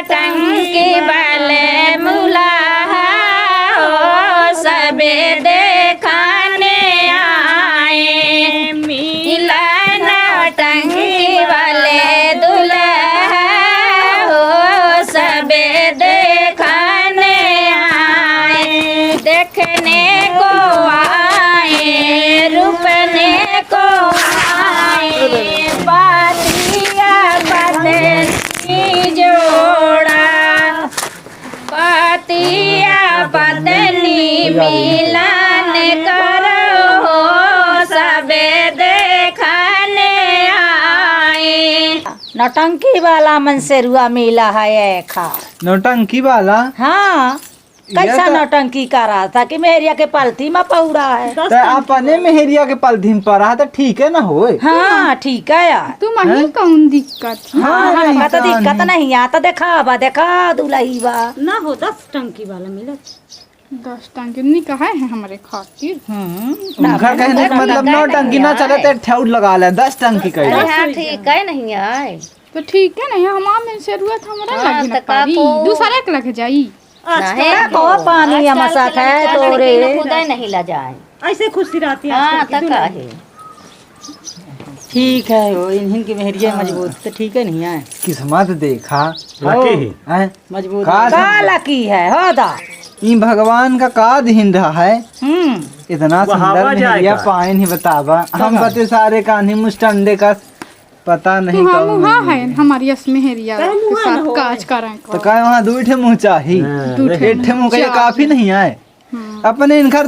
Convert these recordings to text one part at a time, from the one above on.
टंकी वाले मुला सबे देखाने आए, मिलन टंकी वाले दूल्हा हो सबे देखाने आए, देखने को आए रूपने को आए, बातिया बदनी जोड़ा, बातिया बदनी मिलन करो सबे देखने आए। नौटंकी वाला मनसेरुआ मिला है खा। नौटंकी वाला? हाँ, कैसा नौटंकी कर रहा था कि मेहरिया के पलथी में पौड़ा है। तो अपने मेहरिया के पलथी में पड़ा तो ठीक है ना होए। हाँ ठीक है यार। तुम ही कौन दिक्कत? हाँ हमका तो दिक्कत नहीं आता। देखा दुलही बा ना हो 10 टंकी वाला मिला। 10 टंकी नहीं कहा है हमारे खातिर। उनका कहने का मतलब नौटंकी ना चले तो ठेउड लगा ले 10 टंकी कह दे। हाँ ठीक है नहीं आए तो ठीक है नहीं हमारा में जरूरत हमरा लगी ना पारी दूसरे के लग जाई। को पानी मसाक है तोरे खुदा नहीं ला जाए ऐसे खुशी रहती है। हाँ तक है ठीक है वो इन्हीं की मेहरिया मजबूत तो ठीक है नहीं है। किस्मत देखा मजबूत का लकी है हो दा ये भगवान का का दिन रहा है। इतना सुंदर मेहरिया पाए नहीं बतावा हम बते सारे कान्ही मुस्टंडे का पता नहीं कौन है हमारी मेहरिया के साथ काज करें तो का वहाँ 2 ठे मुँह चाहिए। 1 ठे मुँह का काफी नहीं आए। अपने इनकर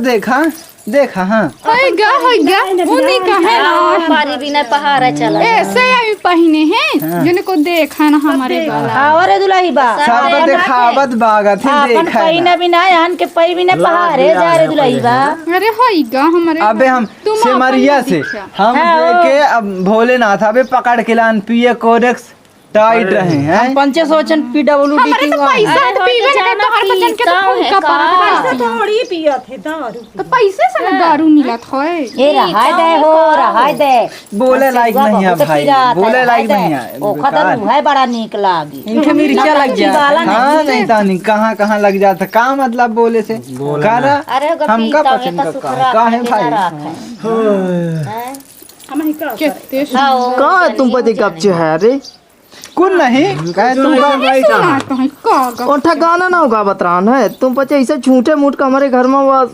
देखा हाँ होएगा उन्हीं का है ना पारी बिना पहाड़ चला ऐसे अभी पहने हैं जिन्हें को देखा ना हमारे वाला और दुलही बा सब देखावत बागा थे अपन देखा पहिना बिना यान के पई बिना पहाड़े जा रे दुलही बा। अरे होएगा हमारे अबे हम सिमरिया से हम लेके अब भोलेनाथ अबे पकड़ के लान पिए कोरेक्स टाइट रहे हैं। पंचे सोचन पीडब्ल्यूडी की तो पैसा पीवे के तो हर बचन के तो फूल का पैसा थोड़ी पिया थे दारू तो पैसे से ना दारू मिलत है। ये रहाय दे बोले लायक नहीं है भाई बोले लायक नहीं है। ओ खतम है बड़ा नीक लागी इनके मिर्चा लग जाता। हाँ नहीं तानी कहाँ लग जाता का मतलब बोले से कारा हमका पसंद का है भाई। कितने का तुम पति कब है रे कौन नहीं कहे तुम ओठा गाना ना होगा बतरान है तुम पचे ऐसे झूठे मूठ का हमारे घर में वो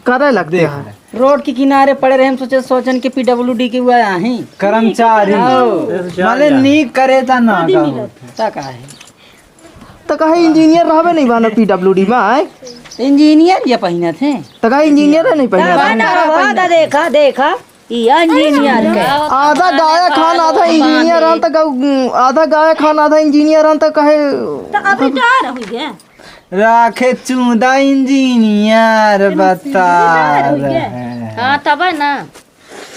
करे लगते हैं। रोड के किनारे पड़े रहे हम सोचन के पीडब्ल्यूडी के हुआ यहीं कर्मचारी माले नीक करे ता ना का है तो कहे इंजीनियर रहबे नहीं बाना पीडब्ल्यूडी में आए इंजीनियर ये पहिना थे तो कहे इंजीनियर नहीं पहना देखा इंजीनियर के आधा गाया खान आधा इंजीनियर हन तो आधा गाया खान आधा इंजीनियर हन तो कहे अभी डर हो गया राखे चूदा इंजीनियर बता हाँ तब ना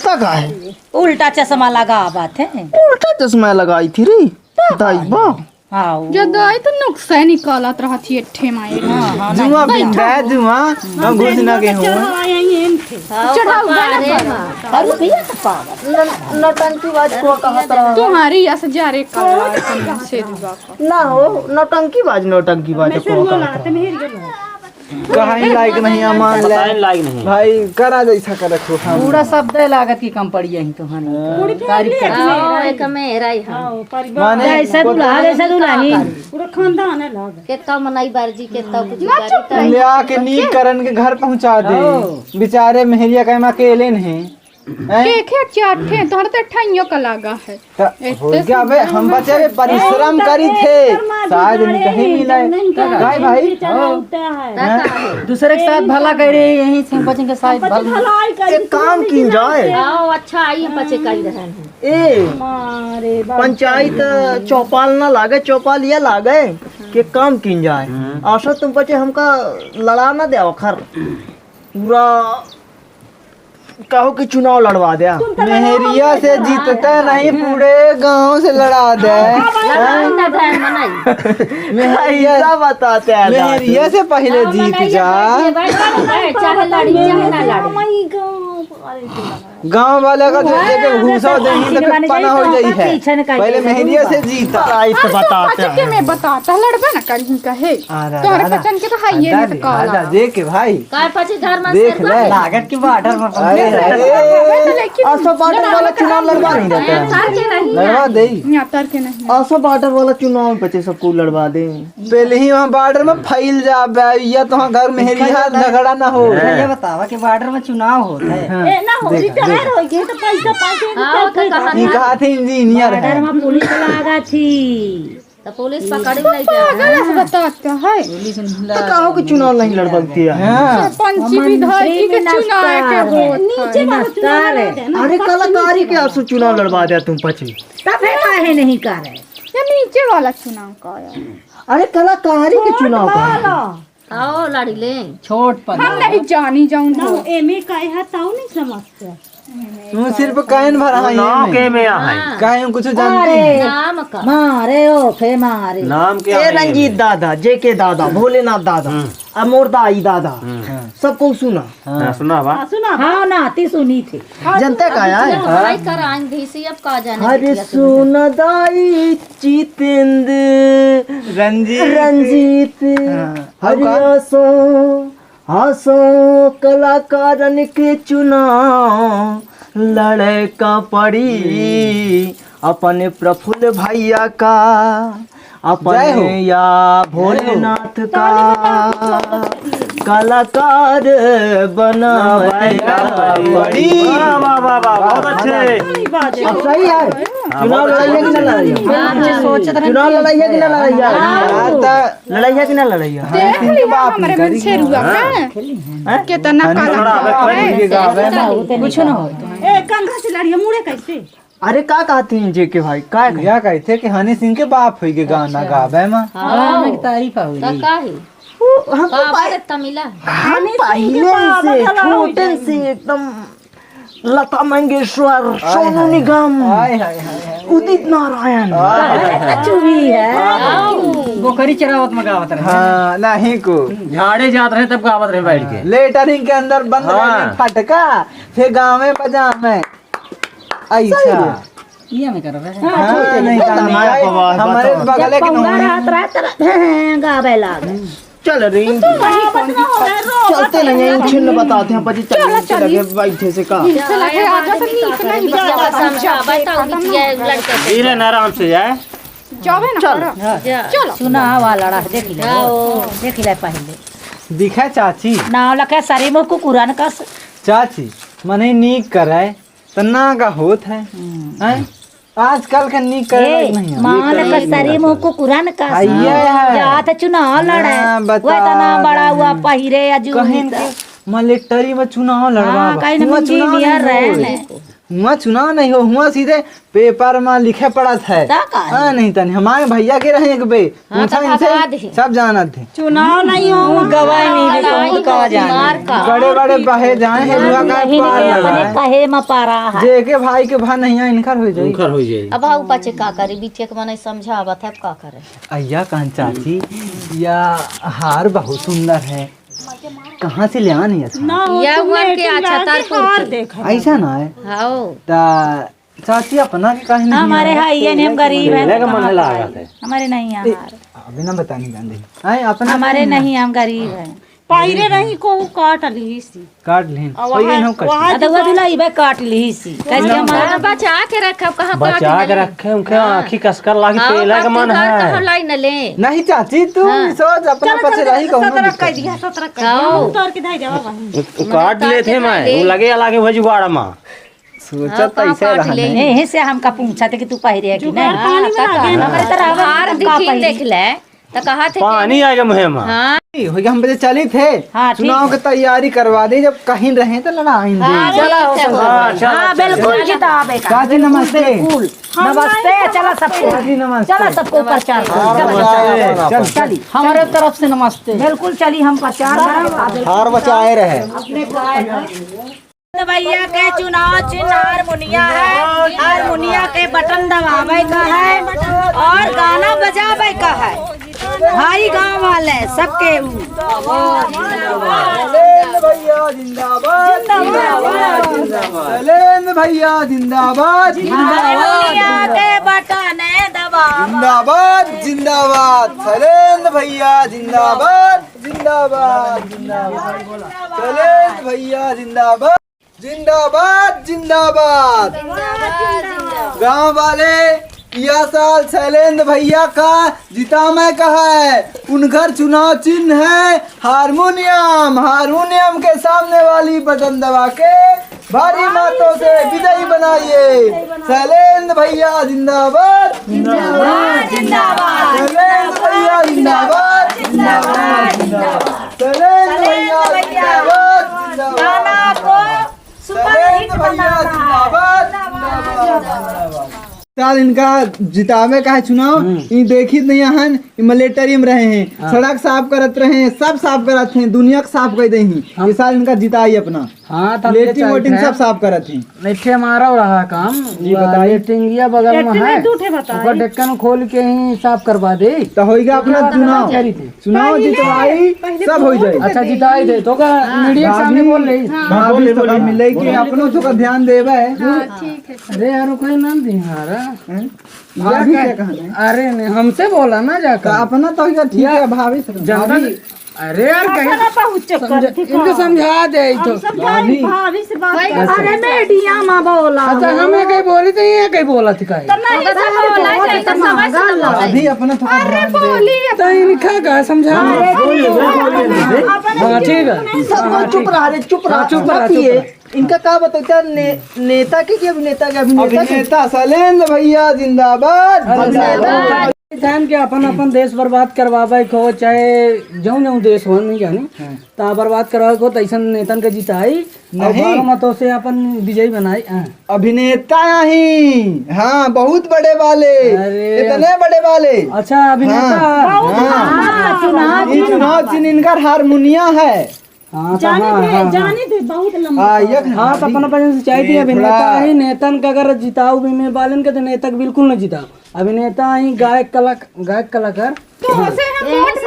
तो कहे उल्टा चश्मा लगा बात है उल्टा चश्मा लगाई थी रे दाईबा जो दाई तो नुकसान निकालत रहा थी एठे माए जुआ बिंदा जुआ हम घुसना के हो चढ़ाऊ अरे भैया तो पागल नौटंकी बाज को कहत रहा तुम्हारी यस जा रे कल से दिवा का ना हो नौटंकी बाज को कहीं लायक नहीं अमान लायक नहीं भाई करा जैसा कर रखो पूरा शब्द लागत की कम पड़ी यही तो एक मेरा ही माने ऐसा दुल्हन पूरा खानदान है लाग कितना मनाई बारजी कितना बुझी लिया के नीक करन के घर पहुंचा दे बेचारे मेहरिया का अकेले नहीं देखे चाटे तोहर तो ठइयो का लगा है हो गया बे हम बचे परिश्रम करी थे शायद नहीं कहीं मिला गाय भाई दूसरे के साथ भला करे यही से बचन के साथ भला एक काम की जाए अच्छा आई बचे कर रहे हैं ए पंचायत चौपाल ना लागे चौपाल ये लागे कि काम की जाए आशा तुम बचे हमका लड़ा ना दे खर पूरा कहो कि चुनाव लड़वा दिया मेहरिया से जीतता नहीं पूरे गांव से लड़ा दे मेहरिया बताते हैं मेहरिया से पहले जीत जा चाहे लड़ी चाहे ना लड़ी गांव वाले का जो जगह घूसा देंगे तो फिर पना हो जाई है। पहले मेहरिया से जीता। तो बताते के मैं बताता लड़बे ना कहीं कहे तोहरे पचन के तो है ये नहीं तो काला आजा देख के भाई काय पची घर में देख ले लागत की बॉर्डर में अरे आसो बॉर्डर वाला चुनाव लड़वा नहीं देते हैं। लड़वा दे यहाँ तर के नहीं आसो बॉर्डर वाला चुनाव बच्चे सबको लड़वा दे। पहले ही वहाँ बॉर्डर में फैल जा या तो वहाँ घर मेहरिया झगड़ा ना हो। ये बतावा कि बॉर्डर में चुनाव होता है। ए ना हो रिटायर हो गए तो पैसा पाके ये कहा थे इंजीनियर है। में पुलिस लागा थी तो पुलिस पकड़ी नहीं दे पागल बताता है तो कहो कि चुनाव नहीं लड़वाती है। हाँ पंची विधायकी के चुनाव के वोट नीचे वाला चुनाव लड़ते हैं ना। अरे कलाकारी के आंसू चुनाव लड़वा दिया तुम पची। तब है काहे नहीं कर रहे ये नीचे वाला चुनाव का है। अरे कलाकारी के चुनाव का आओ लड़ी ले छोट पर हम नहीं जानी जाऊं ना एमे काहे है ताऊ नहीं समझते। तू सिर्फ कायन भरा है नाम के में है कायन कुछ जानती है। नाम का मारे ओ फे मारे नाम क्या ए रंजीत दादा जेके दादा भोलेनाथ दादा अमोर दाई दादा सबको सुना। सुना बा सुना हाँ नाती सुनी थी जनता का है। भाई कर आंधी सी अब का जाने अरे सुना दाई जितेंद्र रंजीत हरियासो हासो कलाकारन के चुनाव लड़का पड़ी अपने प्रफुल्ल भैया का अपने या भोलेनाथ का कलाकार बनाएगा पड़ी। बहुत अच्छे। अब सही है। चुनाव लड़ाइया कि ना लड़ाइया? चुनाव लड़ाइया कि ना लड़ाइया? लड़ाइया कि ना लड़ाइया? देख लिया हमारे मन से रुआ का कितना काला है कुछ ना हो। ए कंघा से लड़िया मुड़े कैसे अरे का कहते हैं जे के भाई का या कहते कि हनी सिंह के बाप हुई के गाना गावे मां गाना की तारीफ हुई। तो काहे हम बाबा तमिला हम पहले से छोटे से एकदम लता मंगेशकर सोनू निगम हाय हाय हाय उदित नारायण चुही है बोकरी चरावत में गावत रहे। हाँ नहीं को झाड़े जात रहे तब गावत रहे बैठ के। लेटरिंग के अंदर बंद रहने फटका फिर गाँव में बजा में ऐसा ये में कर रहे हैं। हाँ, नहीं हमारे बगल के नौनी गावे लागे चल रही चलते नहीं है छिन्न बताते हैं पति चलने लगे बैठे से का आजा तो नीक नहीं समझा बताओ बिटिया लड़के धीरे न आराम से जाए। जावे ना करो चलो सुना वाला देख ले पहले दिखा चाची नाव लखे सरी मुख कुरान का चाची मने नीक करे तो ना का होत है हैं? आजकल का नीक करे नहीं है। मान का सरी मुख को कुरान का आइए है। जात चुनाव लड़े हाँ, बता वो इतना बड़ा हुआ पहिरे अजू कहीं के मलेक्टरी में चुनाव लड़वा कहीं ना इंजीनियर रहे हुआ चुनाव नहीं हो हुआ सीधे पेपर में लिखे पड़ा था। हाँ नहीं तनी हमारे भैया के रहे एक बे पूछा इनसे सब जाना थे। चुनाव नहीं हो गवाही नहीं कहा जाने बड़े बड़े बहे जाए हैं दुआ का पार लगा है। कहे में पारा है जेके भाई के भा नहीं इनकर हो जाई उनकर हो जाए। अब आऊ पाचे का करी बिटिया के मने समझावत है का करे अय्या कान चाची या हार बहुत सुंदर है कहाँ से ले आनी है या हुआ के अच्छा तारपुर ऐसा ना है हाओ ता चाची अपना के काहे नहीं हमारे है ये नहीं हम गरीब मेले का मन है लागत है। हमारे नहीं है अभी ना बतानी जान है अपना हमारे नहीं हम गरीब है पायरे नहीं को काट ली सी काट लें कोई नहीं काट अदवा दुलाई बे काट ली सी कैसे हमारा बचा के रखब कहां बचा के रखे उनके आँखी कसकर लागी पेला का मन है। लाई न ले नहीं चाची तू सोच अपना पछ रही कहूं कह दिया 17 कह दिया उतार के धाई जावा भाई काट ले थे मैं वो लगे लागे वो जुगाड़ मां सोचत ऐसे रहना नहीं से हमका पूछा थे कि तू पहिरे है कि नहीं हमारे तरह हार दिखी देख ले तो कहा थे पानी आएगा मुहे मां। हां हो गया हम बजे चली थे हाँ, ठीक चुनाव की तैयारी करवा दी जब कहीं रहे तो लड़ाएंगे हाँ बिल्कुल किताब है चाची नमस्ते बिल्कुल नमस्ते चला सबको चाची नमस्ते चला सबको प्रचार चल चली हमारे तरफ से नमस्ते। बिल्कुल चली हम प्रचार करें हार बचाए रहे भैया के चुनाव चिन्ह हारमोनिया है हारमोनिया के बटन दबावे का है और गाना बजावे का है भाई गांव वाले सबके भैया जिंदाबाद शैलेंद्र भैया जिंदाबाद मुनिया के बटन दबावा जिंदाबाद जिंदाबाद शैलेंद्र भैया जिंदाबाद जिंदाबाद जिंदाबाद शैलेंद्र भैया जिंदाबाद जिंदाबाद जिंदाबाद गांव वाले यह साल शैलेंद्र भैया का जीता मैं कहा है। उनकर चुनाव चिन्ह है हारमोनियम। हारमोनियम के सामने वाली बटन दबा के भारी मतों से विजयी बनाइए। शैलेंद्र भैया जिंदाबाद जिंदाबाद जिंदाबाद शैलेंद्र भैया जिंदाबाद जिंदाबाद जिंदाबाद शैलेंद्र भैया जिंदाबाद गाना को सुपर हिट शैलेंद्र भैया बनाना जिंदाबाद। साल इनका जितावे का है चुनाव। ये देखी नहीं हन मिलिट्री में रहे हैं, सड़क साफ करत रहे हैं, सब साफ करत हैं, दुनिया का साफ कर दे ही। इस साल इनका जिताई अपना। हाँ तब लेटिंग वोटिंग सब साफ करत हैं। लेटे हमारा रहा काम जी बताइए। लेटिंगिया बगल में है, ऊपर ढक्कन खोल के ही साफ करवा दे तो होगा अपना चुनाव। चुनाव जितवाई सब हो जाए। अच्छा जिताई दे तो का मीडिया के सामने बोल रही भाभी तो मिले कि अपनों तो का ध्यान देवे है। अरे यार कोई नाम दी हमारा भाभी क्या कहना? अरे नहीं हमसे बोला ना जाकर अपना तो ठीक है भाभी से। जनता अरे यार इनको समझा दे तो भाभी भाभी से बात अरे मीडिया में बोला अच्छा हमें कहीं बोली तो ये कहीं बोला थी कहीं भाभी अपना थोड़ा ध्यान दे। तो इनका का समझा हाँ ठीक है चुप रहा रे, चुप रहा, चुप रहा, मत चुप ये। रहा। इनका क्या बताओ नेता के कि अभिनेता के? अभिनेता के अभिनेता शैलेंद्र भैया जिंदाबाद। जान के अपन अपन देश बर्बाद करवावे को चाहे जौन जौन देश हो नहीं जानी ता बर्बाद करवावे को तैसन नेतन के जिताई नहीं मतों से अपन विजयी बनाई। अभिनेता नहीं, हाँ बहुत बड़े वाले, अरे इतने बड़े वाले। अच्छा अभिनेता ये चुनाव चिन्ह इनका हारमोनिया है। हाँ जाने थे बहुत लंबा हाँ तो अपन अपन से चाहिए थी अभिनेता ही नेतन का अगर जिताओ भी में बालन के तो नेता बिल्कुल न जिताओ। अभिनेता ही गायक कलाकार तो उसे हम वोट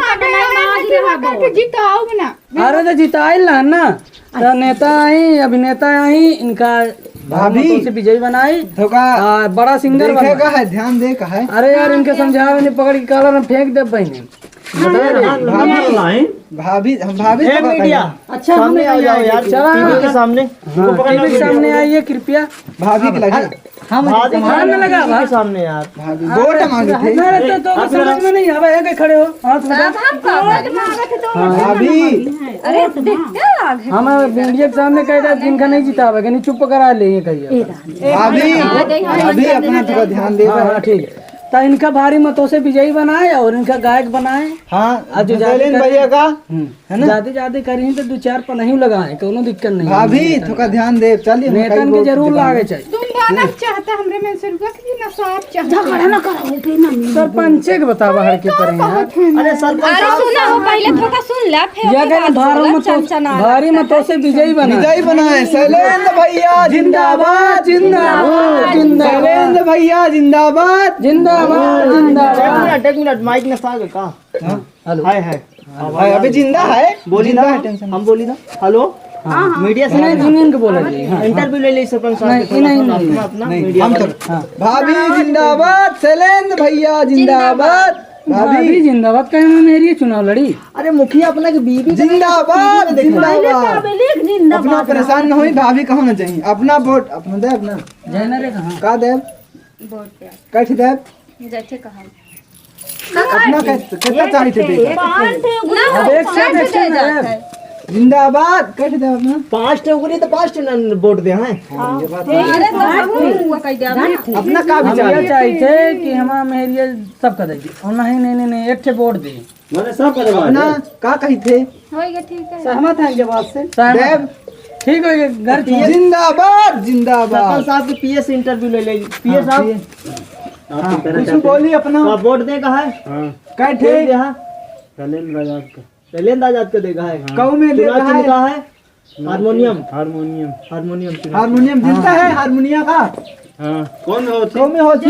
मांगे जिताओ ना। अरे तो जिताइल ना तो नेता ही अभिनेता ही इनका भाभी से विजयी बनाई धोखा बड़ा सिंगर देखेगा है, ध्यान दे का है। अरे यार इनके समझावे नहीं पकड़ के काला में फेंक दे बहने भाभी भाभी मीडिया अच्छा सामने आ जाओ यार, टीवी के सामने। टीवी के सामने आइए कृपया। भाभी के लगे भाभी सामने लगा के सामने यार। भाभी वोट मांगे थे। मेरे तो समझ में नहीं आवा है खड़े हो हाथ में भाभी हम मीडिया के सामने कह रहे जिनका नहीं जितावे नहीं चुप करा ले कहिए भाभी भाभी अपना थोड़ा ध्यान दे। हाँ ठीक है तो इनका भारी मतों से विजयी बनाए और इनका गायक बनाए। हाँ जो शैलेंद्र भैया का ज्यादा करी तो 2-4 पनही लगाए कोनो दिक्कत नहीं। भाभी थोड़ा ध्यान दे। चलिए नेतन के जरूर लागे चाहिए। तुम गाना चाहता हमरे में से रुका कि ना साफ चाहता सरपंच के बतावा हर के पर यार। अरे सरपंच सुना हो पहले थोड़ा सुन ले फिर या कहना भारी मतों से विजयी बनाए। विजयी बनाए। शैलेंद्र भैया जिंदाबाद जिंदाबाद जिंदाबाद शैलेंद्र भैया जिंदाबाद जिंदाबाद जिंदाबाद। एक मिनट माइक में साग का हेलो है अभी जिंदा है। बोली जिंदा ना, है, टेंशन हम बोली ना। हेलो मीडिया से नहीं यूनियन को बोला जी। हाँ इंटरव्यू ले ली सरपंच साहब नहीं, के। नहीं, थोड़ा नहीं, अपना अपना मीडिया हम का। तो भाभी जिंदाबाद शैलेंद्र भैया जिंदाबाद। भाभी जिंदाबाद कहीं में मेरी चुनाव लड़ी। अरे मुखिया अपना की बीबी जिंदाबाद जिंदाबाद। अपना परेशान न होई, भाभी कहो ना चाहिए। अपना वोट अपना दे। अपना जैना रे कहाँ का दे कैठ दे अपना कितना चाहिए थे एक से जिंदाबाद कैठ दे अपना 5 टे उगरी तो 5 टे वोट दे हैं। अपना का हम विचार ये है? चाहिए थे कि हम मेरिया सब कर देगी और नहीं एक ठे वोट दी अपना का कही थे? सहमत है इनके बात से देव ठीक है घर जिंदाबाद जिंदाबाद। सरपंच साहब की पीएस इंटरव्यू ले ले। पीएस साहब कुछ बोली अपना आप वोट देगा है कैठे शैलेंद्र आजाद को देगा है। कऊ में दे चुनाव रहा चिन्ह है। का है हारमोनियम हारमोनियम चुनाव। हारमोनियम जिनता है हारमोनिया का कौन में होती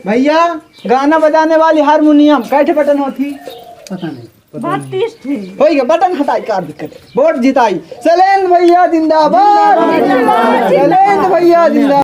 भैया गाना बजाने वाली हारमोनियम कैठे बटन होती? पता नहीं 32 थे। हो गया बटन हटाई कार दिक्कत वोट जिताई शैलेंद्र भैया जिंदाबाद शैलेंद्र भैया जिंदाबाद।